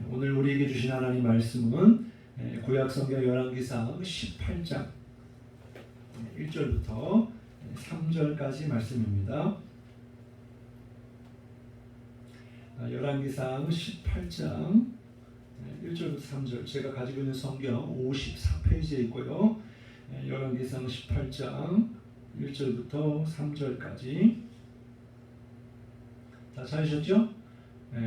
오늘 우리에게 주신 하나님 말씀은 구약성경 열왕기상 18장 1절부터 3절까지 말씀입니다. 열왕기상 18장 1절부터 3절, 제가 가지고 있는 성경 54페이지에 있고요. 열왕기상 18장 1절부터 3절까지 다 찾으셨죠?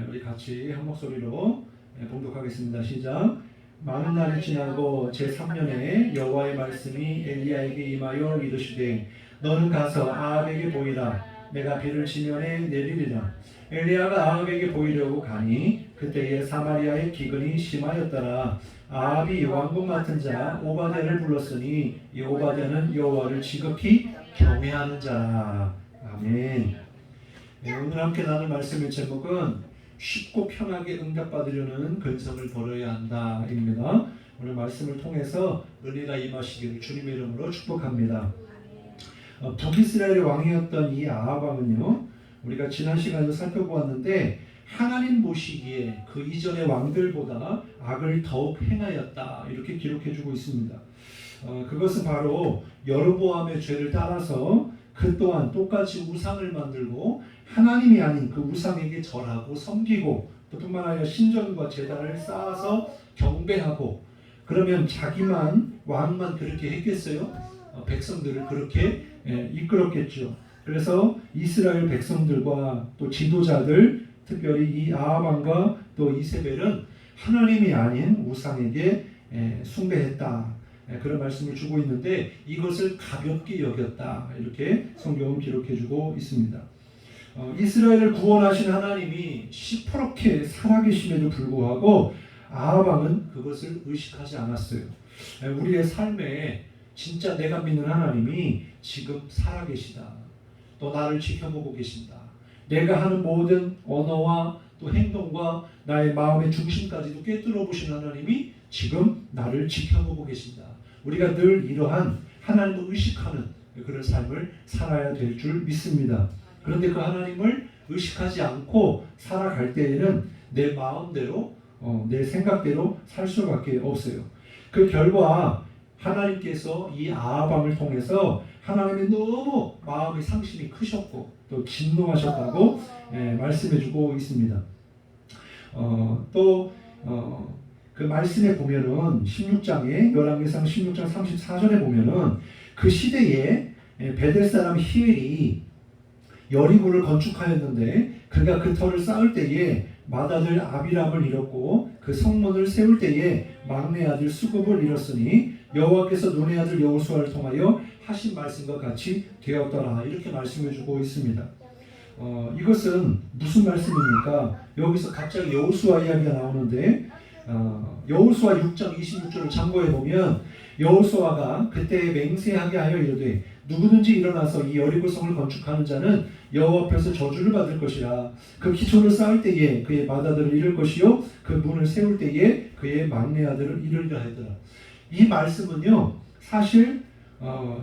우리 같이 한 목소리로 봉독하겠습니다. 시작. 많은 날이 지나고 제3년에 여호와의 말씀이 엘리야에게 임하여 이르시되 너는 가서 아합에게 보이라. 내가 비를 지면에 내리리라. 엘리야가 아합에게 보이려고 가니 그때에 사마리아의 기근이 심하였더라. 아합이 왕궁 맡은 자 오바댜를 불렀으니 이 오바댜는 여호와를 지극히 경외하는 자라. 아멘. 오늘 함께 나눌 말씀의 제목은 쉽고 편하게 응답받으려는 근성을 버려야 한다입니다. 오늘 말씀을 통해서 은혜가 임하시기를 주님의 이름으로 축복합니다. 북이스라엘의 왕이었던 이 아합 왕은요, 우리가 지난 시간에도 살펴보았는데 하나님 보시기에 그 이전의 왕들보다 악을 더욱 행하였다, 이렇게 기록해주고 있습니다. 그것은 바로 여로보암의 죄를 따라서 그 또한 똑같이 우상을 만들고 하나님이 아닌 그 우상에게 절하고 섬기고, 또 뿐만 아니라 신전과 제단을 쌓아서 경배하고, 그러면 자기만 왕만 그렇게 했겠어요? 백성들을 그렇게 이끌었겠죠. 그래서 이스라엘 백성들과 또 지도자들, 특별히 이 아합 왕과 또 이세벨은 하나님이 아닌 우상에게 숭배했다, 그런 말씀을 주고 있는데 이것을 가볍게 여겼다, 이렇게 성경은 기록해주고 있습니다. 이스라엘을 구원하신 하나님이 시퍼렇게 살아계심에도 불구하고 아합 왕은 그것을 의식하지 않았어요. 우리의 삶에 진짜 내가 믿는 하나님이 지금 살아계시다, 또 나를 지켜보고 계신다, 내가 하는 모든 언어와 또 행동과 나의 마음의 중심까지도 꿰뚫어 보신 하나님이 지금 나를 지켜보고 계신다. 우리가 늘 이러한 하나님을 의식하는 그런 삶을 살아야 될 줄 믿습니다. 그런데 그 하나님을 의식하지 않고 살아갈 때에는 내 마음대로, 내 생각대로 살 수밖에 없어요. 그 결과 하나님께서 이 아합 왕을 통해서 하나님이 너무 마음의 상심이 크셨고 또 진노하셨다고 말씀해주고 있습니다. 그 말씀에 보면은 16장에 열왕기상 16장 34절에 보면은 그 시대에 베델 사람 히엘이 여리고를 건축하였는데 그가 그 터를 쌓을 때에 맏아들 아비람을 잃었고 그 성문을 세울 때에 막내 아들 수굽을 잃었으니 여호와께서 눈의 아들 여호수아를 통하여 하신 말씀과 같이 되었더라, 이렇게 말씀해주고 있습니다. 이것은 무슨 말씀입니까? 여기서 갑자기 여호수아 이야기가 나오는데 여호수아 6장 26절을 참고해 보면 여호수아가 그때 맹세하게 하여 이르되 누구든지 일어나서 이 여리고 성을 건축하는 자는 여호와 앞에서 저주를 받을 것이라. 그 기초를 쌓을 때에 그의 맏아들을 잃을 것이요 그 문을 세울 때에 그의 막내 아들을 잃으리라 하더라. 이 말씀은요, 사실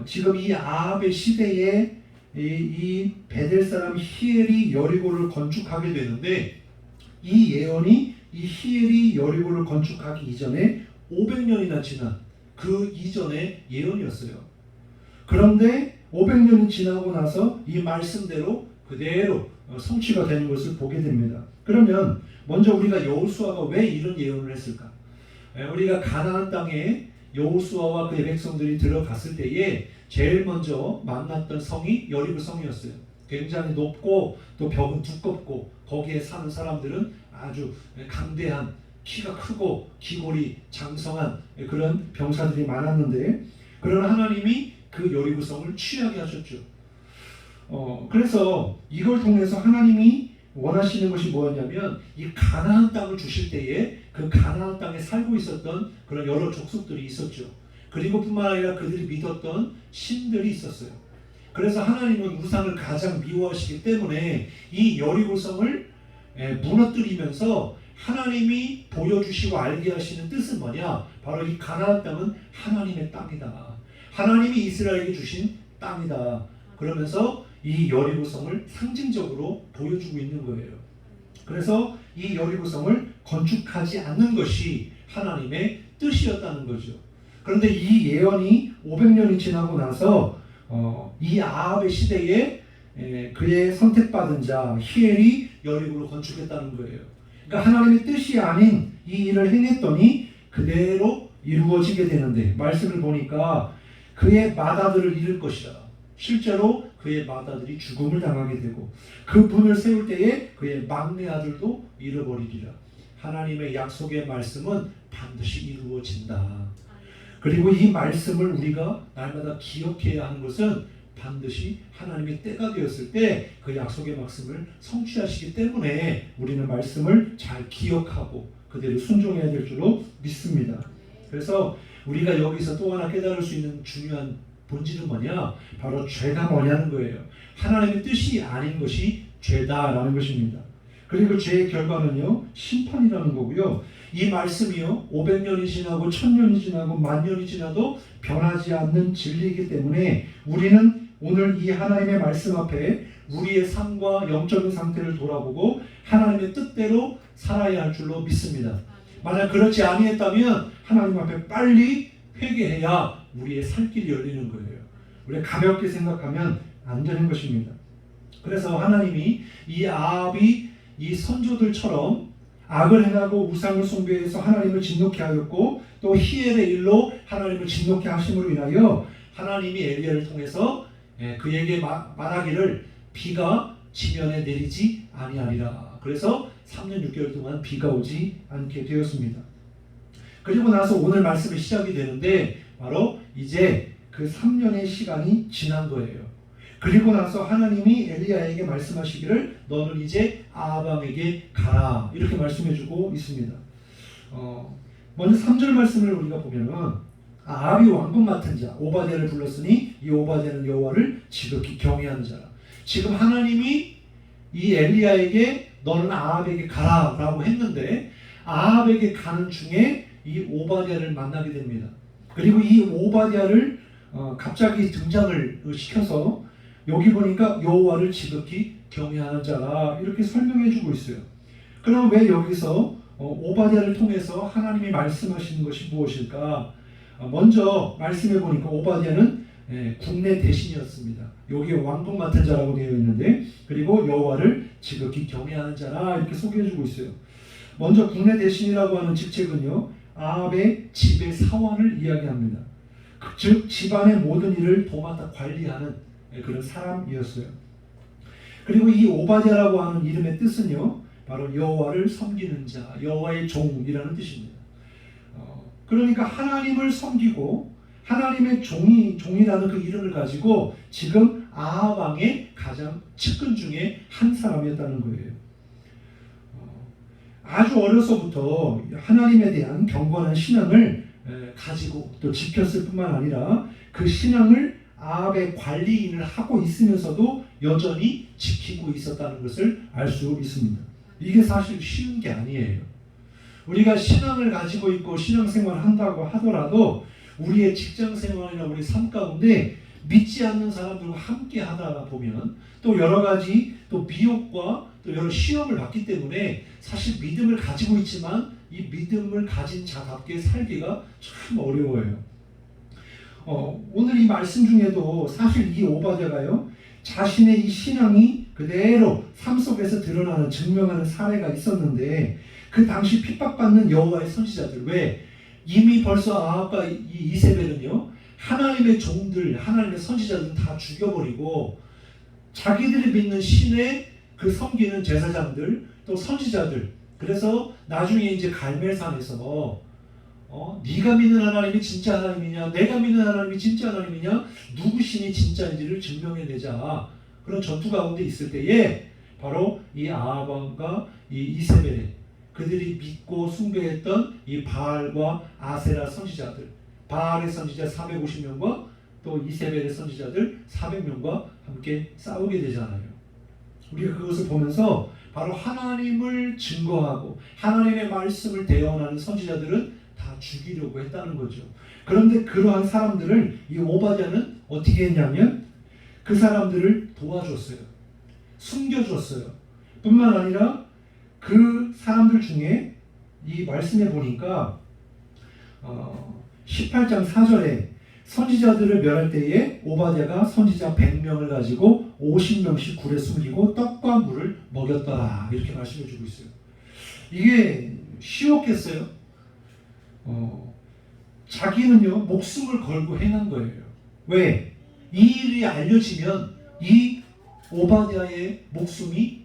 지금 이 아합의 시대에 이 베델 사람 히엘이 여리고를 건축하게 되는데 이 예언이 이 히엘이 여리고를 건축하기 이전에 500년이나 지난 그 이전의 예언이었어요. 그런데 500년이 지나고 나서 이 말씀대로 그대로 성취가 되는 것을 보게 됩니다. 그러면 먼저 우리가 여호수아가 왜 이런 예언을 했을까? 우리가 가나안 땅에 여호수아와 그의 백성들이 들어갔을 때에 제일 먼저 만났던 성이 여리고 성이었어요. 굉장히 높고 또 벽은 두껍고 거기에 사는 사람들은 아주 강대한, 키가 크고 기골이 장성한 그런 병사들이 많았는데, 그런 하나님이 그 여리고 성을 취하게 하셨죠. 그래서 이걸 통해서 하나님이 원하시는 것이 뭐였냐면 이 가나안 땅을 주실 때에 그 가나안 땅에 살고 있었던 그런 여러 족속들이 있었죠. 그리고 뿐만 아니라 그들이 믿었던 신들이 있었어요. 그래서 하나님은 우상을 가장 미워하시기 때문에 이 여리고 성을 무너뜨리면서 하나님이 보여주시고 알게 하시는 뜻은 뭐냐? 바로 이 가나안 땅은 하나님의 땅이다, 하나님이 이스라엘에게 주신 땅이다, 그러면서 이 여리고 성을 상징적으로 보여주고 있는 거예요. 그래서 이 여리고성을 건축하지 않는 것이 하나님의 뜻이었다는 거죠. 그런데 이 예언이 500년이 지나고 나서 이 아합의 시대에 그의 선택받은 자 히엘이 여리고를 건축했다는 거예요. 그러니까 하나님의 뜻이 아닌 이 일을 행했더니 그대로 이루어지게 되는데, 말씀을 보니까 그의 맏아들을 잃을 것이라. 실제로 그의 맏아들이 죽음을 당하게 되고 그 분을 세울 때에 그의 막내 아들도 잃어버리리라. 하나님의 약속의 말씀은 반드시 이루어진다. 그리고 이 말씀을 우리가 날마다 기억해야 하는 것은 반드시 하나님의 때가 되었을 때 그 약속의 말씀을 성취하시기 때문에 우리는 말씀을 잘 기억하고 그대로 순종해야 될 줄로 믿습니다. 그래서 우리가 여기서 또 하나 깨달을 수 있는 중요한 본질은 뭐냐? 바로 죄가 뭐냐는 거예요. 하나님의 뜻이 아닌 것이 죄다라는 것입니다. 그리고 죄의 결과는요, 심판이라는 거고요. 이 말씀이요, 500년이 지나고 1000년이 지나고 10,000년이 지나도 변하지 않는 진리이기 때문에 우리는 오늘 이 하나님의 말씀 앞에 우리의 삶과 영적인 상태를 돌아보고 하나님의 뜻대로 살아야 할 줄로 믿습니다. 만약 그렇지 아니했다면 하나님 앞에 빨리 회개해야 우리의 살 길이 열리는 거예요. 우리가 가볍게 생각하면 안 되는 것입니다. 그래서 하나님이 이 아합이 이 선조들처럼 악을 행하고 우상을 숭배해서 하나님을 진노케 하였고 또 히엘의 일로 하나님을 진노케 하심으로 인하여 하나님이 엘리야를 통해서 그에게 말하기를 비가 지면에 내리지 아니하리라. 그래서 3년 6개월 동안 비가 오지 않게 되었습니다. 그리고 나서 오늘 말씀이 시작이 되는데 바로 이제 그 3년의 시간이 지난 거예요. 그리고 나서 하나님이 엘리야에게 말씀하시기를 너는 이제 아합 왕에게 가라 이렇게 말씀해주고 있습니다. 먼저 3절 말씀을 우리가 보면은 아합이 왕궁 맡은 자 오바댜를 불렀으니 이 오바댜는 여호와를 지극히 경외하는 자라. 지금 하나님이 이 엘리야에게 너는 아합에게 가라 라고 했는데 아합에게 가는 중에 이 오바댜를 만나게 됩니다. 그리고 이 오바댜를 갑자기 등장을 시켜서 여기 보니까 여호와를 지극히 경외하는 자라 이렇게 설명해 주고 있어요. 그럼 왜 여기서 오바댜를 통해서 하나님이 말씀하시는 것이 무엇일까? 먼저 말씀해 보니까 오바댜는 국내 대신이었습니다. 여기에 왕궁 맡은 자라고 되어 있는데 그리고 여호와를 지극히 경외하는 자라 이렇게 소개해 주고 있어요. 먼저 국내 대신이라고 하는 직책은요, 아합의 집의 사원을 이야기합니다. 즉 집안의 모든 일을 도맡아 관리하는 그런 사람이었어요. 그리고 이 오바댜라고 하는 이름의 뜻은요, 바로 여호와를 섬기는 자, 여호와의 종이라는 뜻입니다. 그러니까 하나님을 섬기고 하나님의 종이라는 그 이름을 가지고 지금 아합 왕의 가장 측근 중에 한 사람이었다는 거예요. 아주 어려서부터 하나님에 대한 경건한 신앙을 가지고 또 지켰을 뿐만 아니라 그 신앙을 아합의 관리인을 하고 있으면서도 여전히 지키고 있었다는 것을 알 수 있습니다. 이게 사실 쉬운 게 아니에요. 우리가 신앙을 가지고 있고 신앙생활을 한다고 하더라도 우리의 직장생활이나 우리 삶 가운데 믿지 않는 사람들과 함께 하다 보면 또 여러 가지 또 미혹과 또 여러 시험을 받기 때문에 사실 믿음을 가지고 있지만 이 믿음을 가진 자답게 살기가 참 어려워요. 오늘 이 말씀 중에도 사실 이 오바댜가요, 자신의 이 신앙이 그대로 삶 속에서 드러나는 증명하는 사례가 있었는데 그 당시 핍박받는 여호와의 선지자들, 왜 이미 벌써 아합과 이 이세벨은요 하나님의 종들, 하나님의 선지자들은 다 죽여버리고 자기들이 믿는 신의 그 섬기는 제사장들 또 선지자들, 그래서 나중에 이제 갈멜산에서 네가 믿는 하나님이 진짜 하나님이냐, 내가 믿는 하나님이 진짜 하나님이냐, 누구 신이 진짜인지를 증명해내자 그런 전투 가운데 있을 때에 바로 이 아합과 이 이세벨의 그들이 믿고 숭배했던 이 바알과 아세라 선지자들, 바알의 선지자 450명과 또 이세벨의 선지자들 400명과 함께 싸우게 되잖아요. 우리가 그것을 보면서 바로 하나님을 증거하고 하나님의 말씀을 대언하는 선지자들은 다 죽이려고 했다는 거죠. 그런데 그러한 사람들을 이 오바댜는 어떻게 했냐면 그 사람들을 도와줬어요. 숨겨줬어요. 뿐만 아니라 그 사람들 중에 이 말씀에 보니까 18장 4절에 선지자들을 멸할 때에 오바댜가 선지자 100명을 가지고 50명씩 굴에 숨기고 떡과 물을 먹였더라, 이렇게 말씀해 주고 있어요. 이게 쉬웠겠어요? 자기는요 목숨을 걸고 행한 거예요. 왜? 이 일이 알려지면 이 오바댜의 목숨이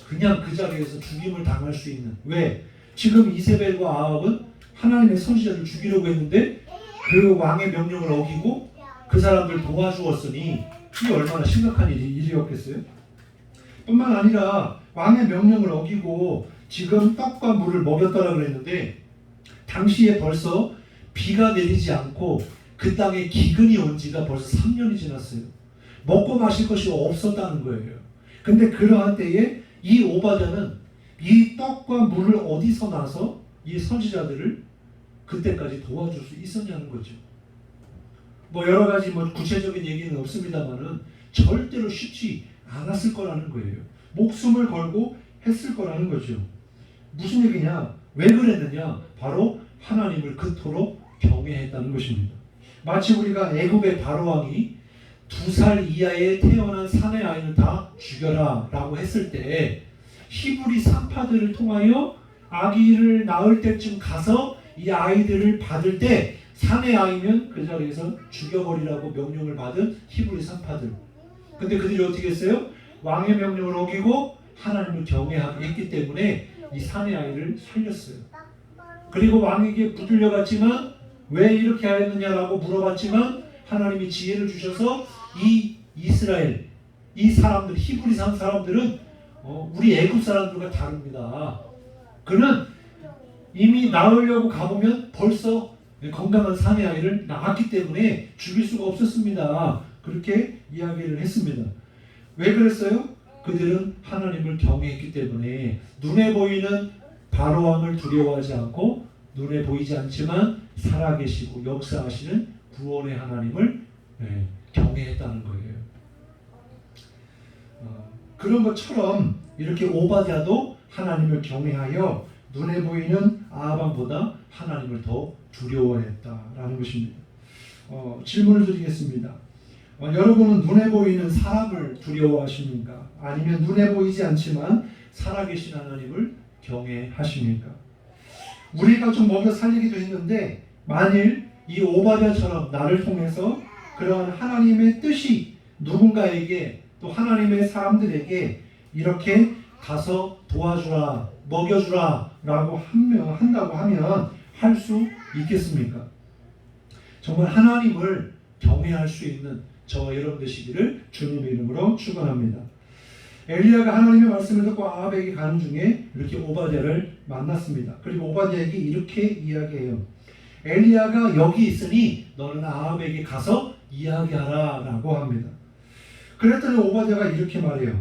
그냥 그 자리에서 죽임을 당할 수 있는. 왜? 지금 이세벨과 아합은 하나님의 선지자를 죽이려고 했는데 그 왕의 명령을 어기고 그 사람들 도와주었으니 이게 얼마나 심각한 일이었겠어요? 뿐만 아니라 왕의 명령을 어기고 지금 떡과 물을 먹였다라고 그랬는데 당시에 벌써 비가 내리지 않고 그 땅에 기근이 온 지가 벌써 3년이 지났어요. 먹고 마실 것이 없었다는 거예요. 근데 그러한 때에 이 오바댜는 이 떡과 물을 어디서 나서 이 선지자들을 그때까지 도와줄 수 있었냐는 거죠. 뭐 여러 가지 구체적인 얘기는 없습니다만은 절대로 쉽지 않았을 거라는 거예요. 목숨을 걸고 했을 거라는 거죠. 무슨 얘기냐? 왜 그랬느냐? 바로 하나님을 그토록 경외했다는 것입니다. 마치 우리가 애굽의 바로왕이 2살 이하에 태어난 사내 아이는 다 죽여라 라고 했을 때 히브리 산파들을 통하여 아기를 낳을 때쯤 가서 이 아이들을 받을 때 사내 아이면 그 자리에서 죽여버리라고 명령을 받은 히브리 산파들. 근데 그들이 어떻게 했어요? 왕의 명령을 어기고 하나님을 경외하게 했기 때문에 이 사내 아이를 살렸어요. 그리고 왕에게 붙들려갔지만 왜 이렇게 하였느냐라고 물어봤지만 하나님이 지혜를 주셔서 이 이스라엘, 이 사람들, 히브리 사람들은 우리 애굽 사람들과 다릅니다. 그는 이미 낳으려고 가보면 벌써 건강한 사내 아이를 낳았기 때문에 죽일 수가 없었습니다. 그렇게 이야기를 했습니다. 왜 그랬어요? 그들은 하나님을 경외했기 때문에 눈에 보이는 바로왕을 두려워하지 않고 눈에 보이지 않지만 살아계시고 역사하시는 구원의 하나님을 경외했다는 거예요. 그런 것처럼 이렇게 오바댜도 하나님을 경외하여 눈에 보이는 아합보다 하나님을 더 두려워했다라는 것입니다. 질문을 드리겠습니다. 여러분은 눈에 보이는 사람을 두려워하십니까? 아니면 눈에 보이지 않지만 살아계신 하나님을 경외하십니까? 우리가 좀 먹여 살리기도 했는데 만일 이 오바댜처럼 나를 통해서 그런 하나님의 뜻이 누군가에게 또 하나님의 사람들에게 이렇게 가서 도와주라, 먹여주라 라고 한다고 하면 할 수 있겠습니까? 정말 하나님을 경외할 수 있는 저와 여러분 되시기를 주님의 이름으로 축원합니다. 엘리야가 하나님의 말씀을 듣고 아합에게 가는 중에 이렇게 오바댜를 만났습니다. 그리고 오바댜에게 이렇게 이야기해요. 엘리야가 여기 있으니 너는 아합에게 가서 이야기하라 라고 합니다. 그랬더니 오바댜가 이렇게 말해요.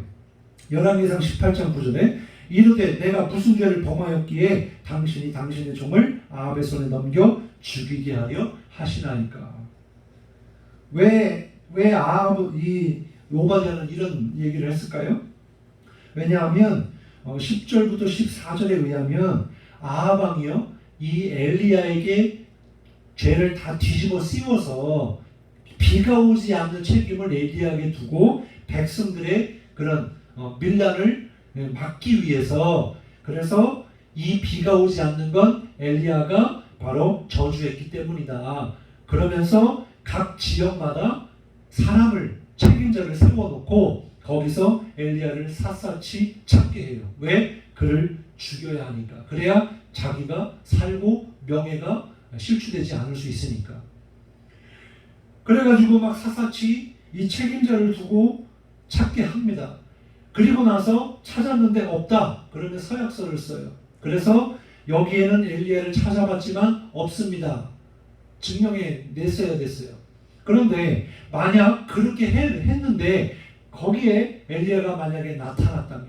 열왕기상 18장 9절에 이르되 내가 무슨 죄를 범하였기에 당신이 당신의 종을 아합의 손에 넘겨 죽이게 하려 하시나이까. 왜 아합 이 오바댜는 이런 얘기를 했을까요? 왜냐하면 10절부터 14절에 의하면 아합 왕이요 이 엘리야에게 죄를 다 뒤집어 씌워서 비가 오지 않는 책임을 엘리야에게 두고 백성들의 그런 밀란을 막기 위해서, 그래서 이 비가 오지 않는 건 엘리야가 바로 저주했기 때문이다. 그러면서 각 지역마다 사람을 책임자를 세워놓고 거기서 엘리야를 샅샅이 찾게 해요. 왜? 그를 죽여야 하니까. 그래야 자기가 살고 명예가 실추되지 않을 수 있으니까. 그래가지고 막 샅샅이 이 책임자를 두고 찾게 합니다. 그리고 나서 찾았는데 없다. 그러면 서약서를 써요. 그래서 여기에는 엘리야를 찾아봤지만 없습니다. 증명해 냈어야 됐어요. 그런데 만약 그렇게 했는데 거기에 엘리야가 만약에 나타났다면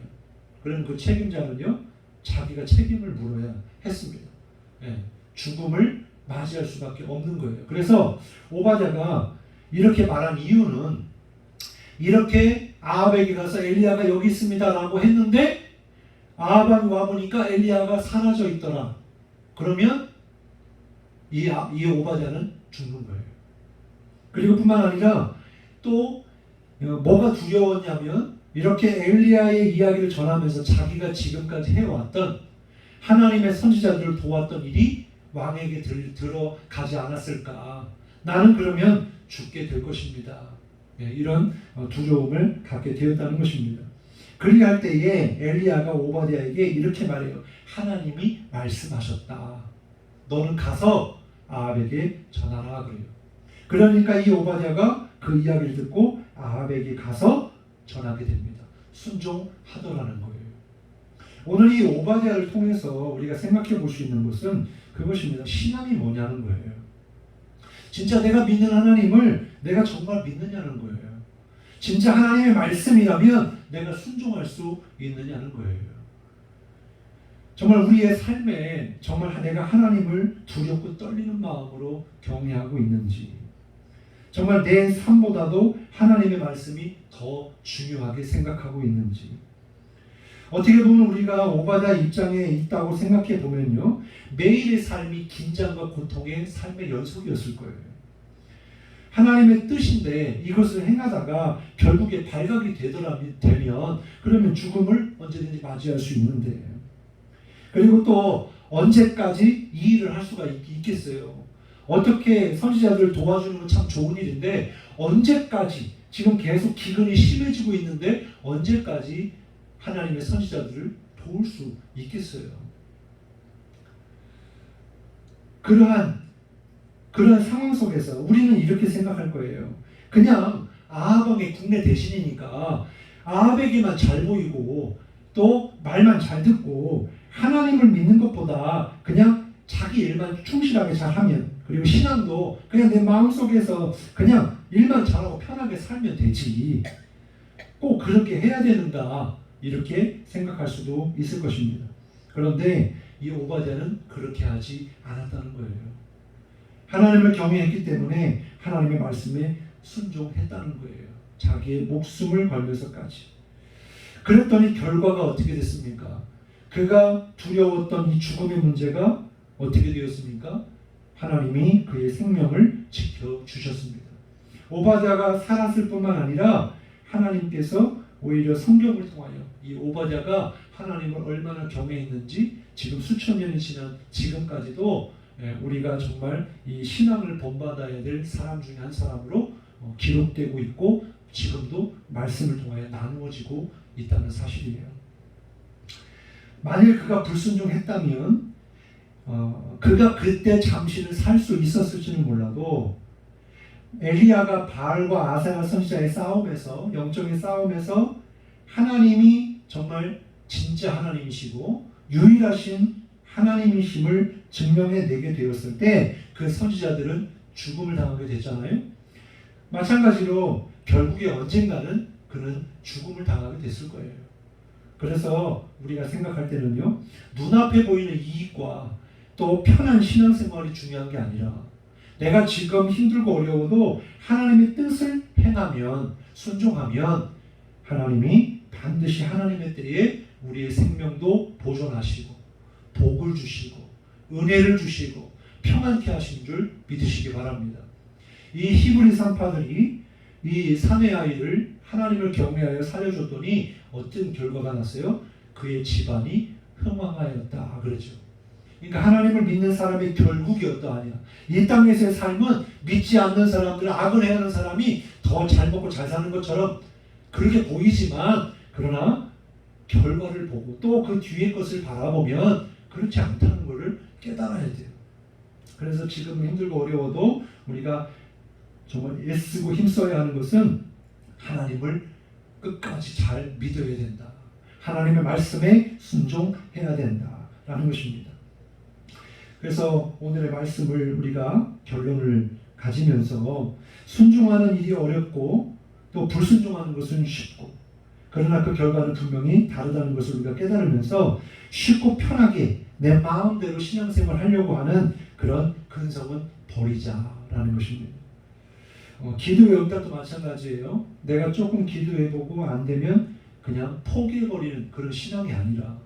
그럼 그 책임자는요 자기가 책임을 물어야 했습니다. 죽음을 맞이할 수밖에 없는 거예요. 그래서 오바댜가 이렇게 말한 이유는 이렇게 아합에게 가서 엘리야가 여기 있습니다 라고 했는데 아합이 와보니까 엘리야가 사라져 있더라. 그러면 이 오바댜는 죽는 거예요. 그리고 뿐만 아니라 또 뭐가 두려웠냐면 이렇게 엘리야의 이야기를 전하면서 자기가 지금까지 해왔던 하나님의 선지자들을 도왔던 일이 왕에게 들어가지 않았을까. 나는 그러면 죽게 될 것입니다. 이런 두려움을 갖게 되었다는 것입니다. 그리할 때에 엘리야가 오바댜에게 이렇게 말해요. 하나님이 말씀하셨다. 너는 가서 아합에게 전하라 그래요. 그러니까 이 오바댜가 그 이야기를 듣고 아합에게 가서 전하게 됩니다. 순종하더라는 거예요. 오늘 이 오바댜를 통해서 우리가 생각해 볼 수 있는 것은 그것입니다. 신앙이 뭐냐는 거예요. 진짜 내가 믿는 하나님을 내가 정말 믿느냐는 거예요. 진짜 하나님의 말씀이라면 내가 순종할 수 있느냐는 거예요. 정말 우리의 삶에 정말 내가 하나님을 두렵고 떨리는 마음으로 경외하고 있는지, 정말 내 삶보다도 하나님의 말씀이 더 중요하게 생각하고 있는지, 어떻게 보면 우리가 오바댜 입장에 있다고 생각해 보면요, 매일의 삶이 긴장과 고통의 삶의 연속이었을 거예요. 하나님의 뜻인데 이것을 행하다가 결국에 발각이 되면 그러면 죽음을 언제든지 맞이할 수 있는데, 그리고 또 언제까지 이 일을 할 수가 있겠어요. 어떻게 선지자들을 도와주는 건 참 좋은 일인데 언제까지, 지금 계속 기근이 심해지고 있는데 언제까지 하나님의 선지자들을 도울 수 있겠어요. 그러한 상황 속에서 우리는 이렇게 생각할 거예요. 그냥 아합 왕의 국내 대신이니까 아합에게만 잘 보이고 또 말만 잘 듣고 하나님을 믿는 것보다 그냥 자기 일만 충실하게 잘하면, 그리고 신앙도 그냥 내 마음속에서 그냥 일만 잘하고 편하게 살면 되지, 꼭 그렇게 해야 되는가, 이렇게 생각할 수도 있을 것입니다. 그런데 이 오바댜는 그렇게 하지 않았다는 거예요. 하나님을 경외했기 때문에 하나님의 말씀에 순종했다는 거예요. 자기의 목숨을 걸면서까지. 그랬더니 결과가 어떻게 됐습니까? 그가 두려웠던 이 죽음의 문제가 어떻게 되었습니까? 하나님이 그의 생명을 지켜주셨습니다. 오바댜가 살았을 뿐만 아니라 하나님께서 오히려 성경을 통하여 이 오바댜가 하나님을 얼마나 경외했는지 지금 수천 년이 지난 지금까지도 우리가 정말 이 신앙을 본받아야 될 사람 중에 한 사람으로 기록되고 있고 지금도 말씀을 통하여 나누어지고 있다는 사실이에요. 만일 그가 불순종했다면 그가 그때 잠시는 살 수 있었을지는 몰라도 엘리야가 바알과 아세라 선지자의 싸움에서, 영적인 싸움에서 하나님이 정말 진짜 하나님이시고 유일하신 하나님이심을 증명해내게 되었을 때 그 선지자들은 죽음을 당하게 됐잖아요. 마찬가지로 결국에 언젠가는 그는 죽음을 당하게 됐을 거예요. 그래서 우리가 생각할 때는요, 눈앞에 보이는 이익과 또 편한 신앙생활이 중요한 게 아니라 내가 지금 힘들고 어려워도 하나님의 뜻을 행하면, 순종하면 하나님이 반드시 하나님의 때에 우리의 생명도 보존하시고 복을 주시고 은혜를 주시고 평안케 하신 줄 믿으시기 바랍니다. 이 히브리 산파들이 이 사내 아이를 하나님을 경외하여 살려줬더니 어떤 결과가 났어요? 그의 집안이 흥왕하였다 그러죠. 그러니까 하나님을 믿는 사람의 결국이 어떠하냐, 이 땅에서의 삶은 믿지 않는 사람들, 악을 행하는 사람이 더 잘 먹고 잘 사는 것처럼 그렇게 보이지만, 그러나 결과를 보고 또 그 뒤의 것을 바라보면 그렇지 않다는 것을 깨달아야 돼요. 그래서 지금 힘들고 어려워도 우리가 정말 애쓰고 힘써야 하는 것은 하나님을 끝까지 잘 믿어야 된다. 하나님의 말씀에 순종해야 된다라는 것입니다. 그래서 오늘의 말씀을 우리가 결론을 가지면서 순종하는 일이 어렵고 또 불순종하는 것은 쉽고, 그러나 그 결과는 분명히 다르다는 것을 우리가 깨달으면서 쉽고 편하게 내 마음대로 신앙생활을 하려고 하는 그런 근성은 버리자라는 것입니다. 기도의 응답도 마찬가지예요. 내가 조금 기도해보고 안 되면 그냥 포기해버리는 그런 신앙이 아니라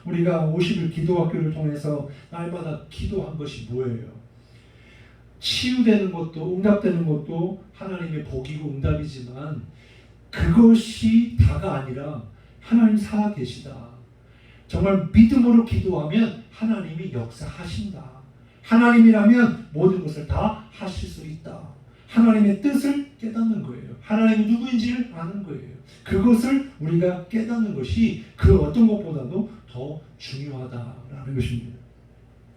우리가 50일 기도학교를 통해서 날마다 기도한 것이 뭐예요? 치유되는 것도 응답되는 것도 하나님의 복이고 응답이지만 그것이 다가 아니라 하나님 살아계시다. 정말 믿음으로 기도하면 하나님이 역사하신다. 하나님이라면 모든 것을 다 하실 수 있다. 하나님의 뜻을 깨닫는 거예요. 하나님이 누구인지를 아는 거예요. 그것을 우리가 깨닫는 것이 그 어떤 것보다도 더 중요하다라는 것입니다.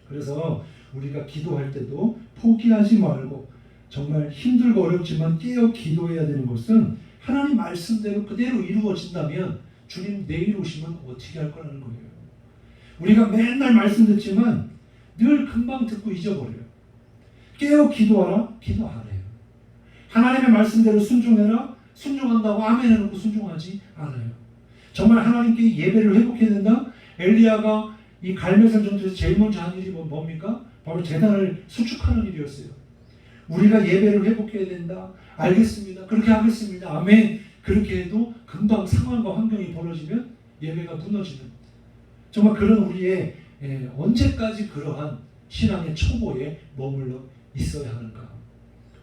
그래서 우리가 기도할 때도 포기하지 말고 정말 힘들고 어렵지만 깨어 기도해야 되는 것은 하나님 말씀대로 그대로 이루어진다면 주님 내일 오시면 어떻게 할 거라는 거예요. 우리가 맨날 말씀 듣지만 늘 금방 듣고 잊어버려요. 깨어 기도하라? 기도 안 해요. 하나님의 말씀대로 순종해라? 순종한다고 아멘 해놓고 순종하지 않아요. 정말 하나님께 예배를 회복해야 된다? 엘리야가 이 갈멜산 전투에서 제일 먼저 한 일이 뭡니까? 바로 제단을 수축하는 일이었어요. 우리가 예배를 회복해야 된다. 알겠습니다. 그렇게 하겠습니다. 아멘. 그렇게 해도 금방 상황과 환경이 벌어지면 예배가 무너지는 정말 그런 우리의 언제까지 그러한 신앙의 초보에 머물러 있어야 하는가?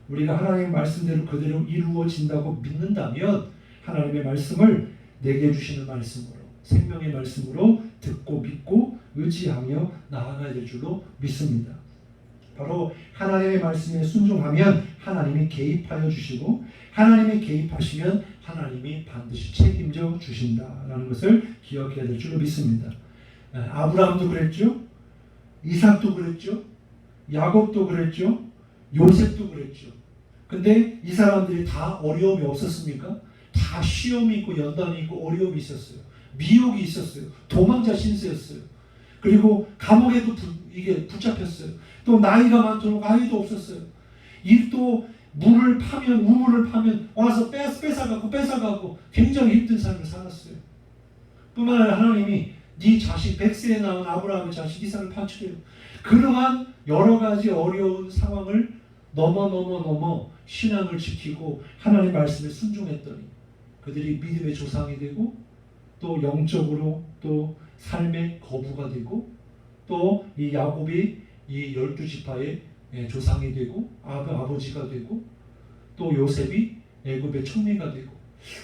우리가 하나님의 말씀대로 그대로 이루어진다고 믿는다면 하나님의 말씀을 내게 주시는 말씀으로 생명의 말씀으로 듣고 믿고 의지하며 나아가야 될 줄로 믿습니다. 바로 하나님의 말씀에 순종하면 하나님이 개입하여 주시고 하나님이 개입하시면 하나님이 반드시 책임져 주신다라는 것을 기억해야 될 줄로 믿습니다. 아브라함도 그랬죠. 이삭도 그랬죠. 야곱도 그랬죠. 요셉도 그랬죠. 근데 이 사람들이 다 어려움이 없었습니까? 다 시험이 있고 연단이 있고 어려움이 있었어요. 미혹이 있었어요. 도망자 신세였어요. 그리고 감옥에도 이게 붙잡혔어요. 또 나이가 많도록 아이도 없었어요. 또 물을 파면 우물을 파면 와서 뺏어가고 굉장히 힘든 삶을 살았어요. 뿐만 아니라 하나님이 네 자식 100세에 낳은 아브라함의 자식 이삭을 파주래요. 그러한 여러 가지 어려운 상황을 넘어 신앙을 지키고 하나님 말씀에 순종했더니 그들이 믿음의 조상이 되고 또 영적으로 또 삶의 거부가 되고 또 이 야곱이 이 12지파의 조상이 되고 아버지가 되고 또 요셉이 애굽의 총리가 되고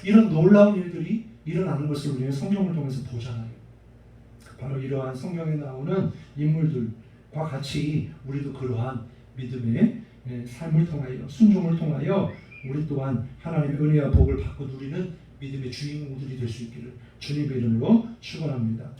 이런 놀라운 일들이 일어나는 것을 우리는 성경을 통해서 보잖아요. 바로 이러한 성경에 나오는 인물들과 같이 우리도 그러한 믿음의 삶을 통하여 순종을 통하여 우리 또한 하나님의 은혜와 복을 받고 누리는 믿음의 주인공들이 될 수 있기를 주님의 이름으로 축원합니다.